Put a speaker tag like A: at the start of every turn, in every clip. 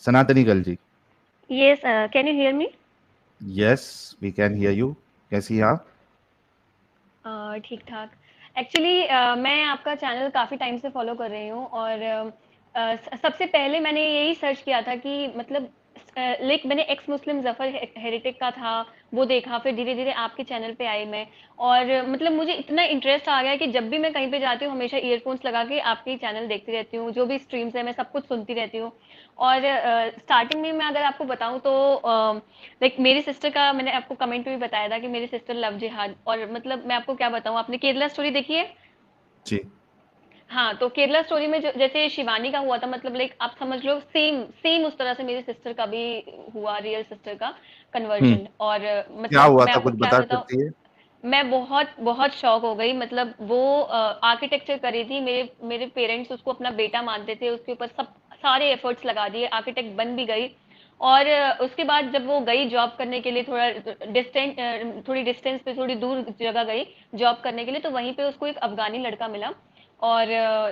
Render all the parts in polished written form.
A: सनातनी girl ji.
B: Yes, can you hear me?
A: Yes, we can hear you. कैसी हैं आप?
B: ठीक ठाक। एक्चुअली मैं आपका चैनल काफ़ी टाइम से फॉलो कर रही हूँ और सबसे पहले मैंने यही सर्च किया था कि मतलब लाइक मैंने एक्स मुस्लिम जफ़र हेरिटेक का था, वो देखा, फिर धीरे धीरे आपके चैनल पे आई मैं। और मतलब मुझे इतना इंटरेस्ट आ गया कि जब भी मैं कहीं पे जाती हूँ हमेशा ईयरफोन्स लगा के आपके ही चैनल देखती रहती हूँ, जो भी स्ट्रीम्स है मैं सब कुछ सुनती रहती हूँ। और स्टार्टिंग में मैं अगर आपको बताऊँ तो लाइक मेरी सिस्टर का मैंने आपको कमेंट में भी बताया था कि मेरी सिस्टर लव जिहाद, और मतलब मैं आपको क्या बताऊं, आपने केरला स्टोरी देखी है?
A: जी।
B: हाँ, तो केरला स्टोरी में जैसे शिवानी का हुआ था, मतलब लाइक आप समझ लो सेम सेम उस तरह से मेरी सिस्टर का भी हुआ, रियल सिस्टर का
A: हम्म।
B: कन्वर्जन। और
A: क्या
B: मतलब
A: हुआ
B: मैं
A: था,
B: आपको
A: कुछ
B: क्या
A: बता
B: बताऊं,
A: सकती है?
B: मैं बहुत बहुत शॉक हो गई। मतलब वो आर्किटेक्चर करी थी, मेरे मेरे पेरेंट्स उसको अपना बेटा मानते थे, उसके ऊपर सब सारे एफर्ट्स लगा दिए, आर्किटेक्ट बन भी गई। और उसके बाद जब वो गई जॉब करने के लिए, थोड़ी डिस्टेंस पे, थोड़ी दूर जगह गई जॉब करने के लिए, तो वहीं पे उसको एक अफगानी लड़का मिला। और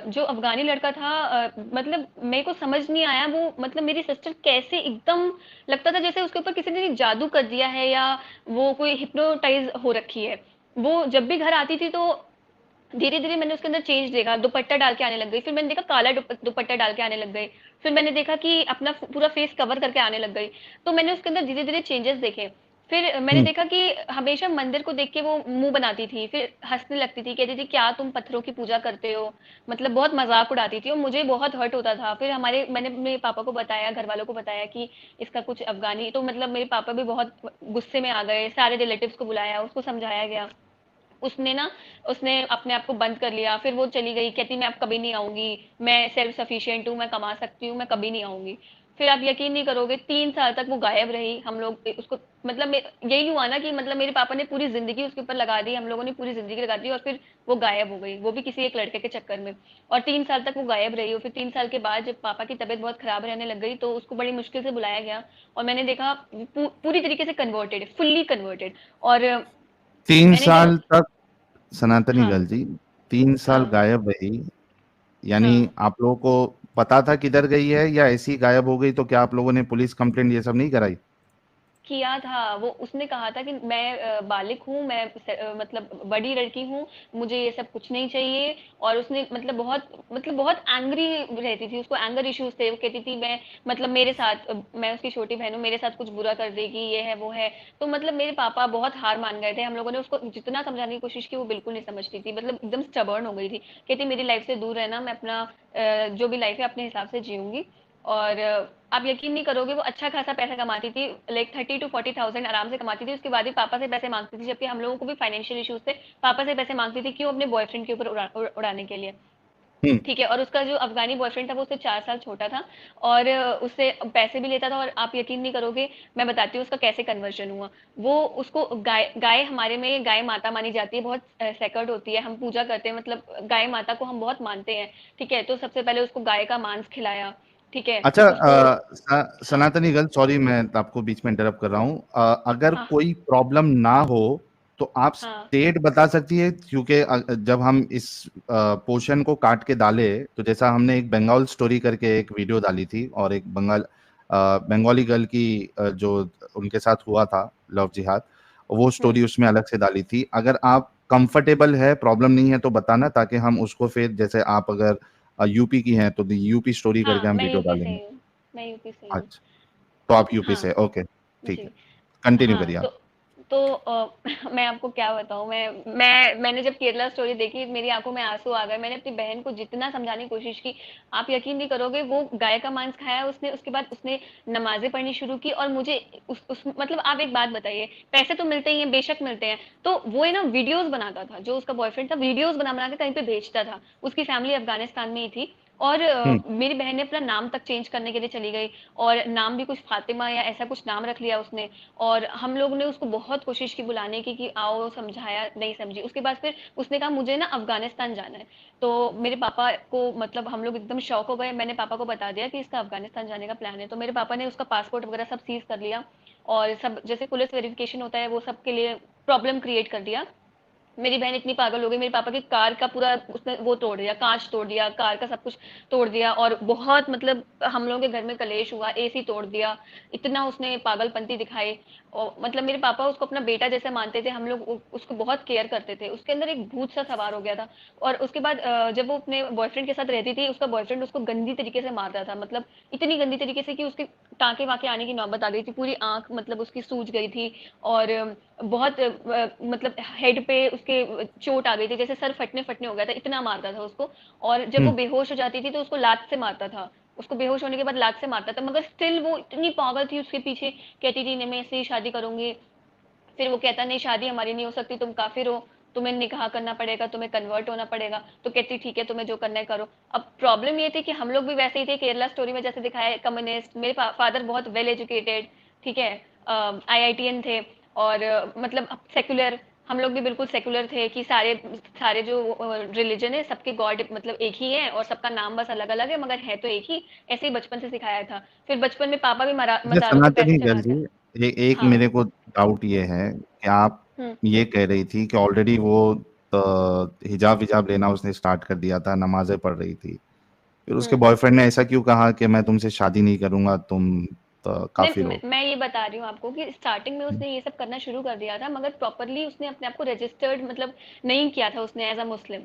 B: जो अफगानी लड़का था, मतलब मेरे को समझ नहीं आया वो, मतलब मेरी सिस्टर कैसे एकदम लगता था जैसे उसके ऊपर किसी ने जादू कर दिया है, या वो कोई हिप्नोटाइज हो रखी है। वो जब भी घर आती थी तो धीरे धीरे मैंने उसके अंदर चेंज देखा, दुपट्टा डाल के आने लग गई, फिर मैंने देखा काला दुपट्टा डाल के आने लग गई, फिर मैंने देखा कि अपना पूरा फेस कवर करके आने लग गई। तो मैंने उसके अंदर धीरे धीरे चेंजेस देखे। फिर मैंने
A: हम्म।
B: देखा कि हमेशा मंदिर को देख के वो मुंह बनाती थी, फिर हंसने लगती थी, कहती थी क्या तुम पत्थरों की पूजा करते हो, मतलब बहुत मजाक उड़ाती थी, और मुझे बहुत हर्ट होता था। फिर मैंने मेरे पापा को बताया, घर वालों को बताया कि इसका कुछ अफगानी, तो मतलब मेरे पापा भी बहुत गुस्से में आ गए, सारे रिलेटिव्स को बुलाया, उसको समझाया गया। उसने ना उसने अपने आप को बंद कर लिया, फिर वो चली गई, कहती मैं अब कभी नहीं आऊंगी, मैं सेल्फ सफिशिएंट हूँ, मैं कमा सकती हूँ, मैं कभी नहीं आऊंगी। फिर आप यकीन नहीं करोगे, 3 साल तक वो गायब रही। हम लोग उसको मतलब यही हुआ ना कि मतलब मेरे पापा ने पूरी जिंदगी उसके ऊपर लगा दी, हम लोगों ने पूरी जिंदगी लगा दी, और फिर वो गायब हो गई, वो भी किसी एक लड़के के चक्कर में। और 3 साल तक वो गायब रही, और फिर 3 साल के बाद जब पापा की तबीयत बहुत खराब रहने लग गई तो उसको बड़ी मुश्किल से बुलाया गया। और मैंने देखा पूरी तरीके से कन्वर्टेड, फुल्ली कन्वर्टेड। और
A: तीन
B: मैंने जब
A: साल तक सनातनी
B: हाँ
A: गर्ल जी, 3 साल
B: हाँ
A: गायब रही? यानी
B: हाँ
A: आप लोगों को पता था किधर गई है, या ऐसी गायब हो गई? तो क्या आप लोगों ने पुलिस कंप्लेंट ये सब नहीं कराई?
B: किया था। वो उसने कहा था कि मैं बालिग हूँ, मैं मतलब बड़ी लड़की हूँ, मुझे ये सब कुछ नहीं चाहिए। और उसने मतलब बहुत एंग्री रहती थी, उसको एंगर इश्यूज थे, वो कहती थी मैं मतलब मेरे साथ मैं उसकी छोटी बहन हूँ, मेरे साथ कुछ बुरा कर देगी, ये है वो है। तो मतलब मेरे पापा बहुत हार मान गए थे, हम लोगों ने उसको जितना समझाने की कोशिश की वो बिल्कुल नहीं समझती थी, मतलब एकदम स्टबर्न हो गई थी। कहती मेरी लाइफ से दूर रहना, मैं अपना जो भी लाइफ है अपने हिसाब से जीऊंगी। और आप यकीन नहीं करोगे, वो अच्छा खासा पैसा कमाती थी, लाइक 30 to 40 थाउजेंड आराम से कमाती थी। उसके बाद भी पापा से पैसे मांगती थी, जबकि हम लोगों को भी फाइनेंशियल इश्यूज थे। पापा से पैसे मांगती थी, क्यों? अपने बॉयफ्रेंड के ऊपर उड़ाने के लिए।
A: हम्म।
B: ठीक है, और उसका जो अफगानी बॉयफ्रेंड था वो उससे 4 साल छोटा था, और उससे पैसे भी लेता था। और आप यकीन नहीं करोगे, मैं बताती हूँ उसका कैसे कन्वर्जन हुआ। वो उसको गाय गाय हमारे में गाय माता मानी जाती है, बहुत सेक्रेड होती है, हम पूजा करते हैं, मतलब गाय माता को हम बहुत मानते हैं। ठीक है, तो सबसे पहले उसको गाय का मांस खिलाया। ठीक है,
A: अच्छा,
B: उसको। हाँ
A: सनातनी गर्ल, सॉरी मैं आपको बीच में इंटरप्ट कर रहा हूँ। अगर
B: हाँ
A: कोई प्रॉब्लम ना हो तो आप
B: हाँ
A: स्टेट बता सकती है? क्योंकि जब हम इस पोर्शन को काट के डाले, तो जैसा हमने एक बंगाल स्टोरी करके एक वीडियो डाली थी, और एक बंगाली गर्ल की जो उनके साथ हुआ था लव जिहाद, वो स्टोरी उसमें अलग से डाली थी। अगर आप कंफर्टेबल है, प्रॉब्लम नहीं है तो बताना, ताकि हम उसको फिर, जैसे आप अगर यूपी की हैं तो यूपी स्टोरी करके
B: हाँ,
A: हम
B: मैं
A: वीडियो
B: यूपी से
A: डालेंगे।
B: ही हूँ, मैं यूपी से ही हूँ।
A: अच्छा, तो आप यूपी
B: हाँ
A: से, ओके। ठीक
B: जी।
A: है, कंटिन्यू
B: हाँ,
A: करिए
B: तो
A: आप।
B: मैं आपको क्या बताऊँ, मैंने जब केरला स्टोरी देखी मेरी आंखों में आंसू आ गए। मैंने अपनी बहन को जितना समझाने की कोशिश की, आप यकीन नहीं करोगे, वो गाय का मांस खाया उसने, उसके बाद उसने नमाजें पढ़नी शुरू की। और मुझे उस मतलब आप एक बात बताइए, पैसे तो मिलते ही हैं, बेशक मिलते हैं, तो वो है ना वीडियोस बनाता था, जो उसका बॉयफ्रेंड था, वीडियोस बना बना के कहीं पे भेजता था। उसकी फैमिली अफगानिस्तान में ही थी। और
A: हम्म।
B: मेरी बहन ने अपना नाम तक चेंज करने के लिए चली गई, और नाम भी कुछ फातिमा या ऐसा कुछ नाम रख लिया उसने। और हम लोग ने उसको बहुत कोशिश की बुलाने की कि आओ, समझाया, नहीं समझी। उसके बाद फिर उसने कहा मुझे ना अफगानिस्तान जाना है। तो मेरे पापा को मतलब हम लोग एकदम शौक हो गए, मैंने पापा को बता दिया कि इसका अफगानिस्तान जाने का प्लान है। तो मेरे पापा ने उसका पासपोर्ट वगैरह सब सीज कर लिया, और सब जैसे पुलिस वेरिफिकेशन होता है वो सब के लिए प्रॉब्लम क्रिएट कर दिया। मेरी बहन इतनी पागल हो गई, मेरे पापा की कार का पूरा उसने वो तोड़ दिया, कांच तोड़ दिया, कार का सब कुछ तोड़ दिया, और बहुत मतलब हम लोगों के घर में कलेश हुआ, एसी तोड़ दिया। इतना उसने पागलपंती दिखाई। और मतलब मेरे पापा उसको अपना बेटा जैसे मानते थे, हम लोग उसको बहुत केयर करते थे। उसके अंदर एक भूत सा सवार हो गया था। और उसके बाद जब वो अपने बॉयफ्रेंड के साथ रहती थी, उसका बॉयफ्रेंड उसको गंदी तरीके से मारता था, मतलब इतनी गंदी तरीके से कि उसके टाँके वाँके आने की नौबत आ गई थी, पूरी आँख मतलब उसकी सूज गई थी। और बहुत मतलब हेड पे उसके चोट आ गई थी, जैसे सर फटने-फटने हो गया था, इतना मारता था उसको। और जब वो
A: हुँ।
B: बेहोश हो जाती थी तो उसको लात से मारता था। उसको बेहोश होने के बाद लात से मारता था, मगर स्टिल वो इतनी पागल थी उसके पीछे, कहती थी नहीं मैं इससे ही शादी करूँगी। फिर वो कहता नहीं शादी हमारी नहीं हो सकती, तुम काफिर हो, तुम्हें निकाह करना पड़ेगा, तुम्हें कन्वर्ट होना पड़ेगा। तो कहती ठीक है तुम्हें जो करना है करो। अब प्रॉब्लम ये थी कि हम लोग भी वैसे ही थे, केरला स्टोरी में जैसे दिखाया है, कम्युनिस्ट। मेरे फादर बहुत वेल एजुकेटेड, ठीक है, आईआईटीएन थे। और मतलब सेक्युलर, हम लोग भी बिल्कुल सेक्युलर थे कि सारे सारे जो रिलीजन है सबके गॉड मतलब एक ही है, और सबका नाम बस अलग अलग है मगर है तो एक ही। ऐसे ही बचपन से सिखाया था। फिर बचपन में पापा भी
A: अच्छा
B: मज़ारों पे पैसे
A: सनातनी गर्ल
B: चढ़ाते।
A: जी, एक
B: हाँ।
A: मेरे को डाउट ये है कि आप
B: हुँ।
A: ये कह रही थी कि ऑलरेडी वो हिजाब विजाब लेना उसने स्टार्ट कर दिया था, नमाज़ें पढ़ रही थी। फिर उसके
B: हुँ।
A: बॉयफ्रेंड ने ऐसा क्यों कहा कि मैं तुमसे शादी नहीं करूँगा, तुम
B: नहीं,
A: काफ़िर हो?
B: मैं ये बता रही हूँ आपको कि स्टार्टिंग में
A: हुँ,
B: उसने ये सब करना शुरू कर दिया था, मगर प्रॉपरली उसने अपने आप को रजिस्टर्ड मतलब नहीं किया था उसने एज़ अ मुस्लिम।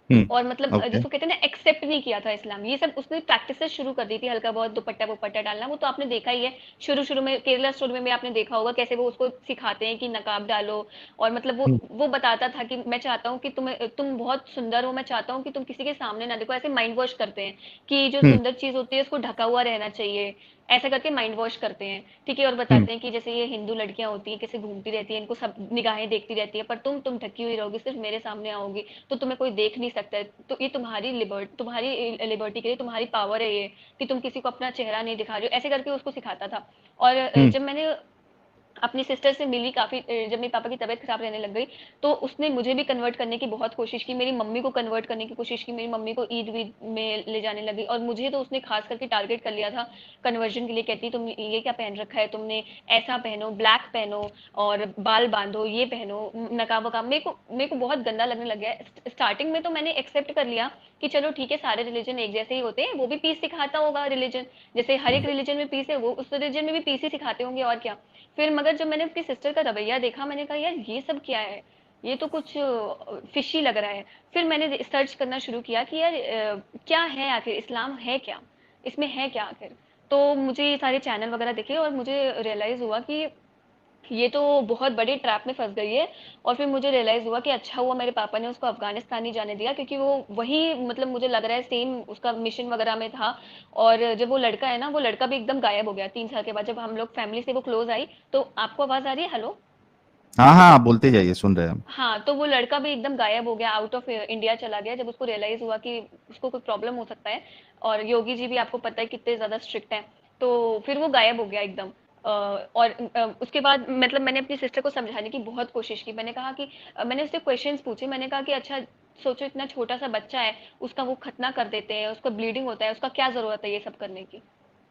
A: हुँ,
B: और मतलब
A: ओके,
B: जिसको कहते हैं ना, एक्सेप्ट नहीं किया था इस्लाम। ये सब उसने प्रैक्टिसेस शुरू कर दी थी, हल्का बहुत दुपट्टा वुपट्टा डालना। वो तो आपने देखा ही है, शुरू शुरू में केरला स्टोरी में भी आपने देखा होगा कैसे वो उसको सिखाते हैं कि नकाब डालो। और मतलब
A: हुँ,
B: वो बताता था कि मैं चाहता हूँ कि तुम बहुत सुंदर हो, मैं चाहता हूँ कि तुम किसी के सामने ना देखो। ऐसे माइंड वॉश करते हैं कि जो
A: हुँ,
B: सुंदर चीज होती है उसको ढका हुआ रहना चाहिए। ऐसा करके माइंड वॉश करते हैं, ठीक है। और
A: हुँ,
B: बताते हैं कि जैसे ये हिंदू लड़कियां होती हैं, कैसे घूमती रहती हैं, इनको सब निगाहें देखती रहती है, पर तुम ढकी हुई रहोगी, सिर्फ मेरे सामने आओगी तो तुम्हें कोई देख नहीं सकता है। तो ये तुम्हारी लिबर्टी के लिए तुम्हारी पावर है ये, कि तुम किसी को अपना चेहरा नहीं दिखा रहे हो। ऐसे करके उसको सिखाता था। और
A: हुँ,
B: जब मैंने अपनी सिस्टर से मिली काफ़ी, जब मेरे पापा की तबीयत खराब रहने लग गई, तो उसने मुझे भी कन्वर्ट करने की बहुत कोशिश की, मेरी मम्मी को कन्वर्ट करने की कोशिश की, मेरी मम्मी को ईद वीद में ले जाने लगी। और मुझे तो उसने खास करके टारगेट कर लिया था कन्वर्जन के लिए। कहती तुम ये क्या पहन रखा है तुमने, ऐसा पहनो, ब्लैक पहनो, और बाल बांधो, ये पहनो, नकाब वकाब। मेरे को बहुत गंदा लगने लग गया। स्टार्टिंग में तो मैंने एक्सेप्ट कर लिया कि चलो ठीक है, सारे रिलीजन एक जैसे ही होते हैं, वो भी पीस सिखाता होगा रिलीजन, जैसे हर एक रिलीजन में पीस है, वो उस रिलीजन में भी पीस ही सिखाते होंगे, और क्या। फिर मगर जब मैंने अपनी सिस्टर का रवैया देखा, मैंने कहा यार ये सब क्या है, ये तो कुछ फिशी लग रहा है। फिर मैंने सर्च करना शुरू किया कि यार क्या है आखिर, इस्लाम है क्या, इसमें है क्या आखिर। तो मुझे ये सारे चैनल वगैरह दिखे और मुझे रियलाइज हुआ कि ये तो बहुत बड़ी ट्रैप में फंस गई है। और फिर मुझे रियलाइज हुआ कि अच्छा हुआ मेरे पापा ने उसको अफगानिस्तान नहीं जाने दिया, क्योंकि वो वही मतलब मुझे लग रहा है सेम उसका मिशन वगैरह में था। और जब वो लड़का है ना, वो लड़का भी एकदम गायब हो गया 3 साल के बाद, जब हम लोग फैमिली से वो क्लोज आई। तो आपको आवाज आ रही है? हेलो।
A: हाँ, हाँ, आप बोलते जाइए, सुन रहे हैं हम।
B: हाँ, तो वो लड़का भी एकदम गायब हो गया, आउट ऑफ इंडिया चला गया, जब उसको रियलाइज हुआ कि उसको कोई प्रॉब्लम हो सकता है। और योगी जी भी आपको पता है कितने ज्यादा स्ट्रिक्ट हैं। तो फिर वो गायब हो गया एकदम। और उसके बाद मतलब मैंने अपनी सिस्टर को समझाने की बहुत कोशिश की। मैंने कहा कि मैंने उससे क्वेश्चंस पूछे। मैंने कहा कि अच्छा सोचो, इतना छोटा सा बच्चा है, उसका वो खतना कर देते हैं, उसका ब्लीडिंग होता है, उसका क्या जरूरत है ये सब करने की,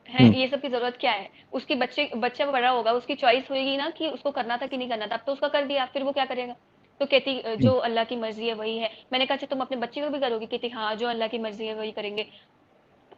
B: है
A: हुँ,
B: ये सब की जरूरत क्या है। उसकी बच्चा बड़ा होगा, उसकी चॉइस होगी ना कि उसको करना था कि नहीं करना था। अब तो उसका कर दिया, फिर वो क्या करेगा। तो कहती
A: हुँ,
B: जो अल्लाह की मर्जी है वही है। मैंने कहा अच्छा तुम अपने बच्चे को भी करोगी? कहती हाँ, जो अल्लाह की मर्जी है वही करेंगे।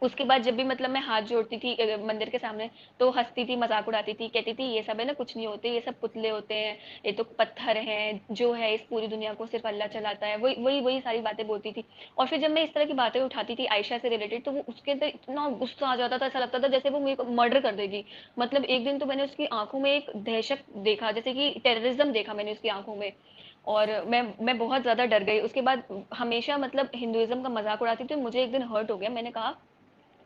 B: उसके बाद जब भी मतलब मैं हाथ जोड़ती थी मंदिर के सामने, तो हंसती थी, मजाक उड़ाती थी, कहती थी ये सब है ना कुछ नहीं होते, ये सब पुतले होते हैं, ये तो पत्थर हैं, जो है इस पूरी दुनिया को सिर्फ अल्लाह चलाता है, वही वही वही सारी बातें बोलती थी। और फिर जब मैं इस तरह की बातें उठाती थी आयशा से रिलेटेड, तो वो उसके अंदर इतना गुस्सा आ जाता था, ऐसा लगता था जैसे वो मेरे को मर्डर कर देगी। मतलब एक दिन तो मैंने उसकी आंखों में एक दहशत देखा, जैसे कि टेररिज्म देखा मैंने उसकी आंखों में। और मैं बहुत ज्यादा डर गई। उसके बाद हमेशा मतलब हिंदुइज्म का मजाक उड़ाती थी, मुझे एक दिन हर्ट हो गया। मैंने कहा,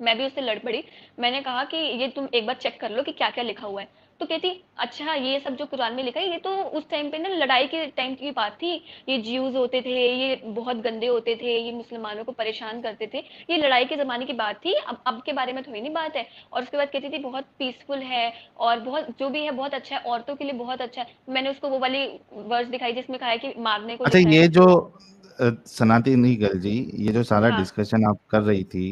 B: मैं भी उससे लड़ पड़ी। मैंने कहा कि ये तुम एक बार चेक कर लो कि क्या क्या लिखा हुआ है। तो कहती अच्छा ये सब जो कुरान में लिखा है ये तो उस टाइम पे ना लड़ाई के टाइम की बात थी। ये ज्यूज होते थे, ये बहुत गंदे होते थे, ये मुसलमानों को परेशान करते थे, ये लड़ाई के जमाने की बात थी, अब के बारे में थोड़ी नहीं बात है। और उसके बाद कहती थी बहुत पीसफुल है, और बहुत जो भी है बहुत अच्छा है, औरतों के लिए बहुत अच्छा है। मैंने उसको वो वाली वर्स दिखाई जिसमें कहा है कि मारने को
A: अच्छा
B: लिखा है।
A: ये जो सनातनी गर्ल जी, ये जो सारा
B: हाँ।
A: डिस्कशन आप कर रही थी,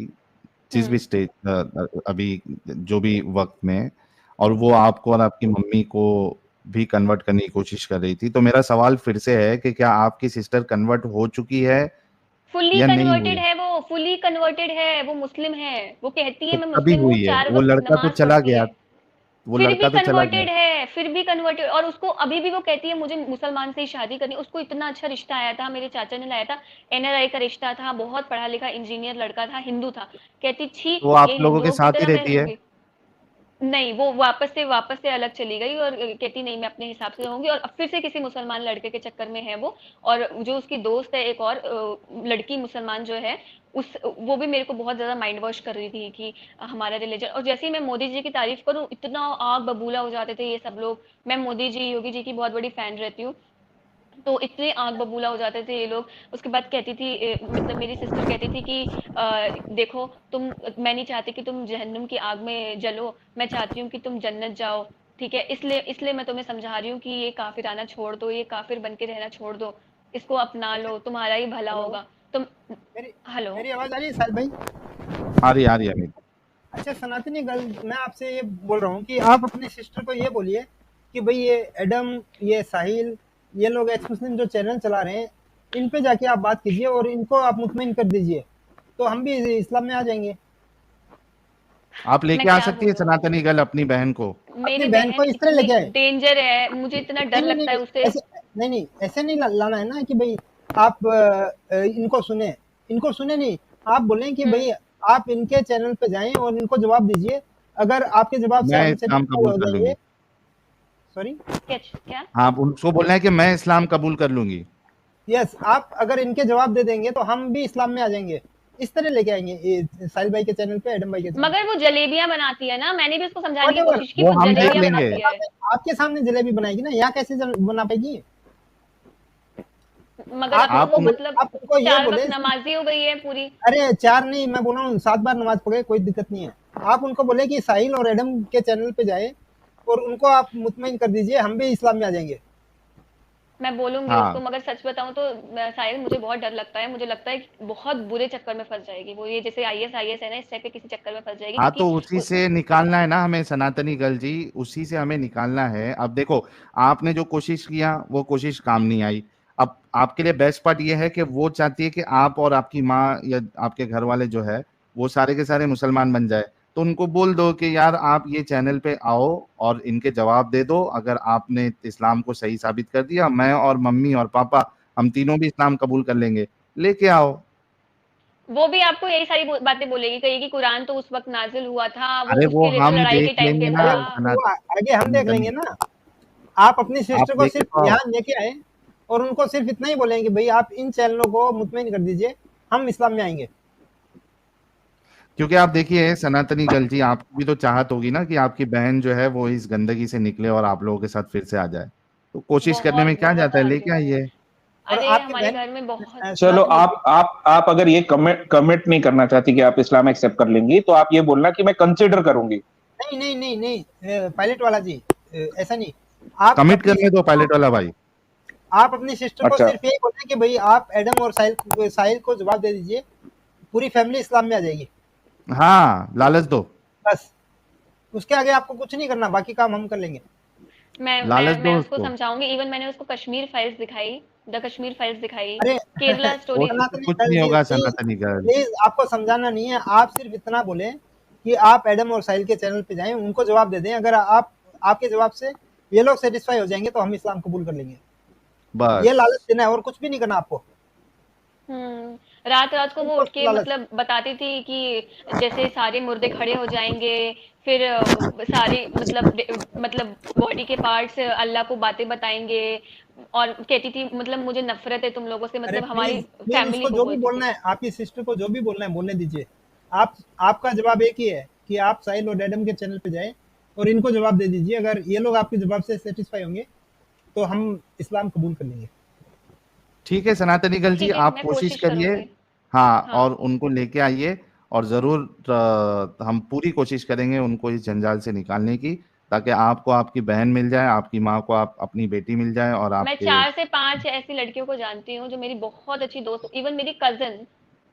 A: जिस
B: हम्म।
A: भी स्टेज अभी जो भी वक़्त में, और वो आपको और आपकी मम्मी को भी कन्वर्ट करने की कोशिश कर रही थी। तो मेरा सवाल फिर से है कि क्या आपकी सिस्टर कन्वर्ट हो चुकी है
B: फुल्ली
A: या नहीं
B: कन्वर्टेड
A: हुई?
B: है वो, फुल्ली कन्वर्टेड है, वो मुस्लिम है, वो कहती
A: तो
B: है मैं
A: कभी
B: मुस्लिम हूँ,
A: हुई है?
B: 4
A: वो
B: वक़्त
A: लड़का तो
B: नमाज़
A: चला
B: पढ़ती
A: गया,
B: है।
A: वो
B: फिर भी
A: लड़का तो चला गया।
B: कन्वर्टेड है, फिर भी कन्वर्टेड, और उसको अभी भी वो कहती है मुझे मुसलमान से ही शादी करनी है। उसको इतना अच्छा रिश्ता आया था, मेरे चाचा ने लाया था, एनआरआई का रिश्ता था, बहुत पढ़ा लिखा इंजीनियर लड़का था, हिंदू था। कहती छी,
A: तो वो आप
B: ये
A: लोगों के
B: हिंदुओं की
A: साथ ही
B: तरह मैं
A: रहती है?
B: रहूँगी। नहीं, वो वापस से अलग चली गई और कहती नहीं मैं अपने हिसाब से रहूँगी, और अब फिर से किसी मुसलमान लड़के के चक्कर में है वो। और जो उसकी दोस्त है एक और लड़की मुसलमान जो है, उस वो भी मेरे को बहुत ज़्यादा माइंड वॉश कर रही थी कि हमारा रिलीजन, और जैसे ही मैं मोदी जी की तारीफ करूँ इतना आग बबूला हो जाते थे ये सब लोग। मैं मोदी जी, योगी जी की बहुत बड़ी फैन रहती हूँ। तो इतने आग बबूला हो जाते थे ये लोग। उसके बाद कहती थी मतलब मेरी सिस्टर कहती थी कि देखो तुम, मैं नहीं चाहती कि तुम जहन्नुम की आग में जलो, मैं चाहती हूँ कि तुम जन्नत जाओ। ठीक है, इसलिए इसलिए मैं तुम्हें समझा रही हूँ कि ये काफिराना छोड़ दो, ये काफिर बन के रहना छोड़ दो, इसको अपना
C: अच्छा,
B: लो, तुम्हारा ही भला
C: हेलो,
B: होगा तुम।
C: मेरी
B: हेलो।
C: मेरी आवाज़ आ रही है साहिल भाई?
A: आ रही है अमित।
C: अच्छा सनातनी गर्ल, मैं आपसे ये बोल रहा हूँ कि आप अपने सिस्टर को ये बोलिए कि भाई ये एडम, ये साहिल, ये लोग एक्स मुस्लिम जो चैनल चला रहे हैं, इन पे जाके आप बात कीजिए और इनको आप मुतमईन कर दीजिए, तो हम भी इस्लाम में आ जाएंगे।
A: आप लेके
B: मैं
A: आ
B: क्या
A: सकती है
B: बोलूँ,
A: सनातनी गर्ल अपनी बहन को?
C: अपनी
B: मेरी
C: बहन को
B: बहन
C: इस तरह
B: इतनी
C: लेके आए।
B: डेंजर है, मुझे इतना
C: नहीं
B: डर
C: नहीं नहीं
B: लगता है
C: नहीं,
B: उससे।
C: ऐसे नहीं नहीं, ऐसे नहीं लाना है ना कि भाई आप इनको सुने, इनको सुने नहीं, आप बोलें कि
B: हम्म।
C: भाई आप इनके चैनल पे जाएं और इनको जवाब दीजिए। अगर आपके जवाब से
A: मैं
C: हम
A: इस्लाम
C: सेटिस्फाई
A: कबूल
C: हो
A: कर
C: जाएंगे।
A: लूंगी।
C: सॉरी।
B: क्या? क्या?
A: हाँ, उनको बोलना है कि मैं इस्लाम कबूल कर लूंगी।
C: यस, आप अगर इनके जवाब दे देंगे तो हम भी इस्लाम में आ जाएंगे। इस तरह लेके आएंगे ये साहिल भाई के चैनल पे, एडम भाई के चैनल
B: मगर
C: पे।
B: वो जलेबियाँ बनाती है ना, मैंने भी उसको समझाने
C: वट
B: की
C: एवर,
B: कोशिश की,
A: वो
B: वो
A: हम देख
B: जलेबियाँ
A: लेंगे।
B: बनाती है।
C: आपके सामने जलेबी बनाएगी ना, यहाँ कैसे बना पाएगी?
B: मगर अब तो
C: आप
B: वो
A: आप
B: मतलब
C: आप उनको ये
B: 4
C: बोले,
B: वक़्त नमाज़ी हो गई है पूरी।
C: अरे 4 नहीं, मैं बोल रहा हूँ 7 बार नमाज़ पढ़े, कोई दिक्कत नहीं है। आप उनको बोले कि साहिल और एडम के चैनल पे जाएँ और उनको आप मुतमईन कर दीजिए, हम भी इस्लाम में आ जाएँगे।
B: मैं बोलूँगी उसको,
A: हाँ
B: मगर सच बताऊँ तो शायद मुझे बहुत डर लगता है। मुझे लगता है कि बहुत बुरे चक्कर में फँस जाएगी वो, ये जैसे आईएस है ना, इस टाइप के किसी चक्कर में फँस जाएगी,
A: हाँ,
B: क्योंकि
A: तो उसी से निकालना है ना हमें सनातनी गर्ल जी, उसी से हमें निकालना है। अब देखो, आपने जो कोशिश किया वो कोशिश काम नहीं आई। अब आपके लिए बेस्ट पार्ट ये है कि वो चाहती है कि आप और आपकी माँ या आपके घर वाले जो है वो सारे के सारे मुसलमान बन जाए। तो उनको बोल दो कि यार आप ये चैनल पे आओ और इनके जवाब दे दो। अगर आपने इस्लाम को सही साबित कर दिया, मैं और मम्मी और पापा हम तीनों भी इस्लाम कबूल कर लेंगे। लेके आओ।
B: वो भी आपको यही सारी बातें बोलेगी, कहेगी कुरान तो उस वक़्त नाज़िल हुआ था, वो
A: अरे वो
B: उसके लिए तो
A: हम
B: लड़ाई
A: देख
B: के टाइम
A: लेंगे
B: पे
A: ना
B: था।
C: अरे वो आगे हम देख
A: सनातनी,
C: लेंगे ना। आप अपनी
A: आप
C: सिस्टर को
A: लेके
C: सिर्फ
A: तो आओ।
C: यहाँ लेके आए और उनको सिर्फ इतना ही बोलेंगे कि भई आप इन चैनलों को मुतमईन कर दीजिए, हम इस्लाम में आएँगे।
A: क्योंकि आप देखिए सनातनी गर्ल जी, आपकी भी तो चाहत होगी ना कि आपकी बहन जो है वो इस गंदगी से निकले और आप लोगों के साथ फिर से आ जाए। तो कोशिश करने में क्या जाता है,
B: बहुत।
A: लेके आइए।
C: और
B: अरे
C: आपकी
B: हमारे
C: बहन
B: घर में बहुत।
D: चलो,
C: सनातनी
D: आप अगर ये कमिट कमिट नहीं करना चाहती कि आप इस्लाम एक्सेप्ट कर लेंगी, तो आप ये बोलना कि मैं कंसिडर करूंगी।
C: नहीं, नहीं, नहीं, नहीं, पायलट वाला जी, ऐसा नहीं। आप
A: कमिट
C: अपनी
A: करने दो
C: सिस्टर को
A: पायलट वाला भाई।
C: आप अपनी सिस्टर को
D: अच्छा,
C: सिर्फ यही बोलें कि भई आप एडम और साहिल को जवाब दे दीजिए, पूरी फैमिली इस्लाम में आ जाएगी,
A: हाँ, लालच दो।
C: बस। उसके आगे आपको कुछ नहीं करना, बाकी काम हम कर लेंगे।
A: लालच
B: मैं
A: दो
B: उसको
A: उसको।
B: समझाऊंगी। इवन मैंने उसको कश्मीर फाइल्स दिखाई, द कश्मीर फाइल्स दिखाई,
C: अरे
B: केरला
A: वो
B: स्टोरीज।
A: सबसे
C: सनातनी
A: कुछ
C: गर्ल
A: नहीं
C: जी,
A: होगा
C: प्लीज
A: सनातनी गर्ल।
C: प्लीज, आपको समझाना नहीं है, आप सिर्फ इतना बोलें कि आप एडम और साहिल के चैनल पे जाएं, उनको जवाब दे दें। अगर आप आपके जवाब से ये लोग सेटिस्फाई हो जाएंगे तो हम इस्लाम कबूल कर लेंगे। ये लालच
A: बस।
C: देना है और कुछ भी नहीं करना आपको।
B: रात रात को वो
C: सिर्फ
B: उठ के
C: लालच।
B: मतलब बताती थी कि जैसे सारे मुर्दे खड़े हो जाएंगे, फिर सारे मतलब बॉडी के पार्ट्स अल्लाह को बातें बताएंगे, और कहती थी मतलब मुझे नफरत है तुम लोगों से,
C: अरे
B: मतलब हमारी
C: प्लीज प्लीज,
B: फैमिली
C: उसको
B: को
C: जो भी
B: बोलती
C: बोलना
B: थी।
C: है, आपकी सिस्टर को जो भी बोलना है बोलने दीजिए। आप आपका जवाब एक ही है कि आप साहिल और एडम के चैनल पे जाएं और इनको जवाब दे दीजिए। अगर ये लोग आपके जवाब से सेटिस्फाई होंगे तो हम इस्लाम कबूल कर लेंगे।
A: ठीक है सनातनी गर्ल जी,
B: ठीक है,
A: आप
B: मैं
A: कोशिश
B: कोशिश
A: करिए।
B: करूंगी।
A: हाँ,
B: हाँ।
A: और उनको लेके आइए। और जरूर हम पूरी कोशिश करेंगे उनको इस जंजाल से निकालने की, ताकि आपको आपकी बहन मिल जाए, आपकी माँ को आप अपनी बेटी मिल जाए और
B: मैं
A: आपके।
B: 4 से 5 ऐसी लड़कियों को जानती हूँ जो मेरी बहुत अच्छी दोस्त, इवन मेरी कजिन,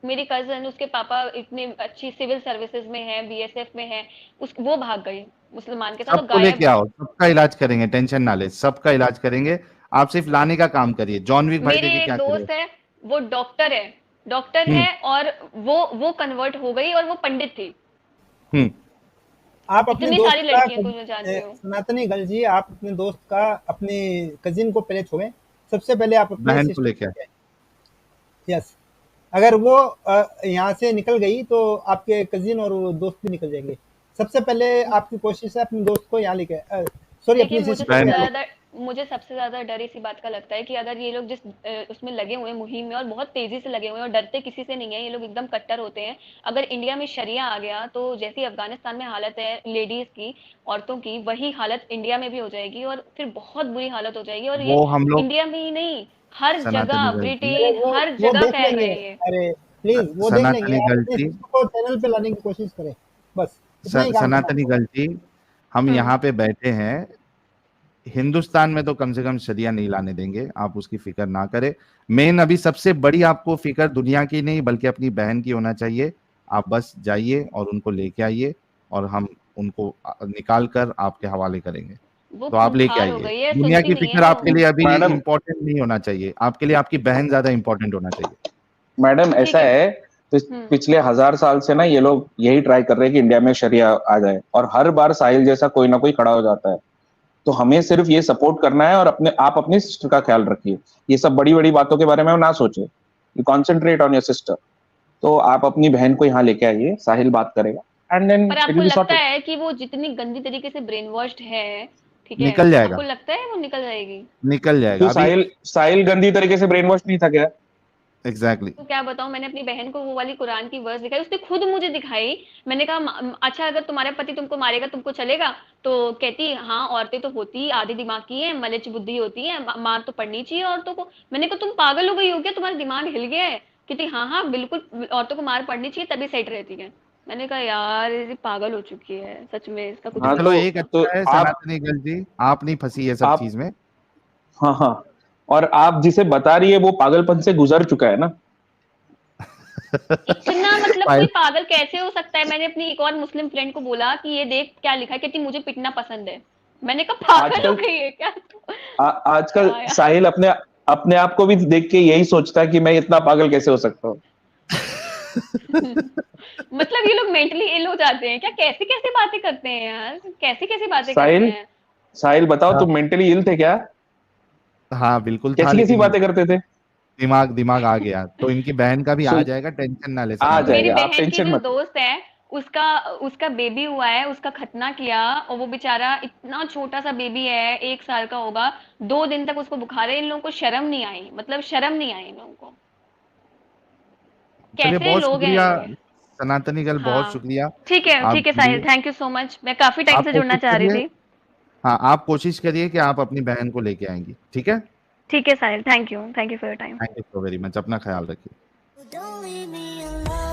B: मेरी कजन, उसके पापा इतने अच्छी सिविल सर्विसेज में है, बीएसएफ में है, वो भाग गई मुसलमान के साथ, वो
A: सबको
B: गायब
A: लेके
B: है।
A: आओ, सबका इलाज करेंगे, टेंशन ना ले, सबका इलाज करेंगे। आप सिर्फ लाने का काम करिए। जॉन विक भाई
B: मेरी
A: देखिए
B: एक
A: क्या करे।
B: दोस्त है, वो डॉक्टर
A: हम्म।
B: है, और वो कन्वर्ट हो गई और वो पंडित थी।
A: हम्म।
C: आप अपने
B: इतनी
C: दोस्त
B: सारी
C: का
B: लड़कियों को मैं जानती हूँ।
C: सनातनी गर्ल जी, आप अपने दोस्त का, अपने कजिन को पहले छोड़ें। सबसे पहले आप अपने
A: बहन को
C: सिस्टर
A: लेके आए।
C: यस, अगर वो यहाँ से निकल गई तो आपके कजिन और वो दोस्त भी निकल जाएंगे। सबसे पहले आपकी कोशिश है अपने दोस्त को यहाँ लेके, सॉरी,
B: देखिए,
C: अपनी सिस्टर को यहाँ लेके।
B: मुझे सबसे ज्यादा डर इसी बात का लगता है कि अगर ये लोग जिस उसमें लगे हुए हैं, मुहिम में, और बहुत तेजी से लगे हुए हैं और डरते किसी से नहीं है, ये लोग एकदम कट्टर होते हैं। अगर इंडिया में शरिया आ गया तो जैसी अफगानिस्तान में हालत है लेडीज की, औरतों की, वही हालत इंडिया में भी हो जाएगी, और फिर बहुत बुरी हालत हो जाएगी। और ये
A: वो हम लोग
B: इंडिया में ही नहीं, हर
A: सनातनी
B: जगह,
A: गर्ल जी,
C: अरे
B: ब्रिटेन, हर
C: वो
B: जगह
C: देख
B: फैल
C: लेंगे।
B: रही है।
C: अरे प्लीज, वो देख लेंगे।
A: सनातनी
C: आप
A: गर्ल
C: अपने
A: जी,
C: सिस्टर को चैनल पे लाने की कोशिश करें, बस इतना ही काम करना
A: सनातनी
C: आपको।
A: गर्ल जी, हम
B: हम्म।
A: यहाँ पे बैठे हैं। हिंदुस्तान में तो कम से कम शरिया नहीं लाने देंगे, आप उसकी फिक्र ना करें। मेन अभी सबसे बड़ी आपको फिक्र दुनिया की नहीं बल्कि अपनी बहन की होना चाहिए। आप बस जाइए और उनको लेके आइए, और हम उनको निकाल कर आपके हवाले करेंगे।
B: वो
A: तो आप लेके
B: खूंखार हो
A: आइए।
B: गई है,
A: दुनिया
B: सुनती
A: की
B: नहीं है
A: फिक्र
B: वो।
A: आपके लिए अभी
D: मैडम
A: इम्पोर्टेंट नहीं होना चाहिए, आपके लिए आपकी बहन ज्यादा इम्पोर्टेंट होना चाहिए।
D: मैडम
B: ठीक
D: ऐसा
B: है।
D: है, पिछले 1000 साल से ना ये लोग यही ट्राई कर रहे हैं कि इंडिया में शरिया आ जाए, और हर बार साहिल जैसा कोई ना कोई खड़ा हो जाता है। तो हमें सिर्फ ये सपोर्ट करना है, और आप अपनी सिस्टर का ख्याल रखिए। ये सब बड़ी बड़ी बातों के बारे में ना सोचे, you concentrate on your sister. तो आप अपनी बहन को यहाँ लेके आइए, साहिल बात करेगा, एंड देन
B: पर
D: इट
B: आपको
D: विल बी
B: लगता
D: सॉर्टेड।
B: है कि वो जितनी गंदी तरीके से ब्रेन वॉश्ड है, ठीक है,
A: निकल जाएगा,
B: आपको लगता है वो निकल जाएगी?
A: निकल जाएगा
D: क्यों,
A: अभी।
D: साहिल साहिल गंदी तरीके से ब्रेन वॉश नहीं था क्या?
A: एग्जैक्टली।
B: तो क्या बताऊं, मैंने अपनी बहन को वो वाली कुरान की वर्स दिखाई, उसने खुद मुझे दिखाई। मैंने कहा, अच्छा अगर तुम्हारा पति तुमको मारेगा, तुमको चलेगा? तो कहती, हाँ औरतें तो होती ही आधी दिमाग की हैं, मलिच बुद्धि होती है, मार तो पड़नी चाहिए औरतों को। मैंने कहा, तुम पागल हो गई हो क्या, तुम्हारा दिमाग हिल गया है? कहती, हाँ हाँ बिल्कुल, औरतों को मार पड़नी चाहिए तभी सेट रहती है। मैंने कहा, यार ये पागल हो चुकी है सच में, इसका कुछ
D: हाँ,
B: भी
A: चलो
B: नहीं।
A: एक
D: तो
A: अच्छा है सनातनी गर्ल जी, आप नहीं फंसी है सब
D: आप
A: चीज में।
D: हाँ हाँ, और आप जिसे बता रही है वो पागलपन से गुजर चुका है ना।
B: इतना मतलब कोई
A: फाइल।
B: पागल कैसे हो सकता है? मैंने अपनी एक और मुस्लिम फ्रेंड को बोला कि ये देख क्या लिखा है, कहती मुझे पिटना पसंद है। मैंने कहा, पागल हो
D: आजकल
B: गई है क्या तू?
D: आजकल
B: हाँ यार।
D: साहिल अपने अपने आप को भी देख के यही सोचता है कि मैं इतना पागल कैसे हो सकता हूँ।
B: मतलब ये लोग मेंटली इल हो जाते हैं क्या? कैसी कैसी बातें करते हैं यार, कैसी कैसी बातें करते
D: साहिल
B: हैं।
D: साहिल बताओ,
A: हाँ,
D: तुम मेंटली इल थे क्या?
A: हाँ बिल्कुल था,
D: कैसी कैसी
A: लेकिन
D: बातें करते थे?
A: दिमाग दिमाग आ गया, तो इनकी बहन का भी
D: सो
A: आ जाएगा, टेंशन ना ले
D: आ
A: सनातनी
B: मेरी
A: गर्ल।
D: जाएगा, आप
B: बहन की
D: टेंशन
B: जो
D: मत लो।
B: दोस्त है, उसका उसका बेबी हुआ है, उसका खतना किया, और वो बेचारा इतना छोटा सा बेबी है, 1 साल का होगा। 2 दिन तक उसको बुखार है। इन लोगों को शर्म नहीं आई, मतलब शर्म नहीं आई इन लोगों को।
A: चलिए
B: कैसे
A: बहुत
B: लोग हैं
A: शुक्रिया
B: ये?
A: सनातनी गर्ल, बहुत
B: हाँ,
A: शुक्रिया। आप
B: ठीक है साहिल,
A: जुड़िए,
B: थैंक यू सो मच। मैं काफी टाइम
A: आप
B: से जुड़ना
A: कोशिश
B: चाह रही
A: करिए।
B: थी।
A: हाँ आप कोशिश करिए कि आप अपनी बहन को लेके आएंगी, ठीक है।
B: ठीक है Sahil, thank you for your time.
A: Thank you so very much, अपना ख्याल रखिए।
E: Don't leave me alone.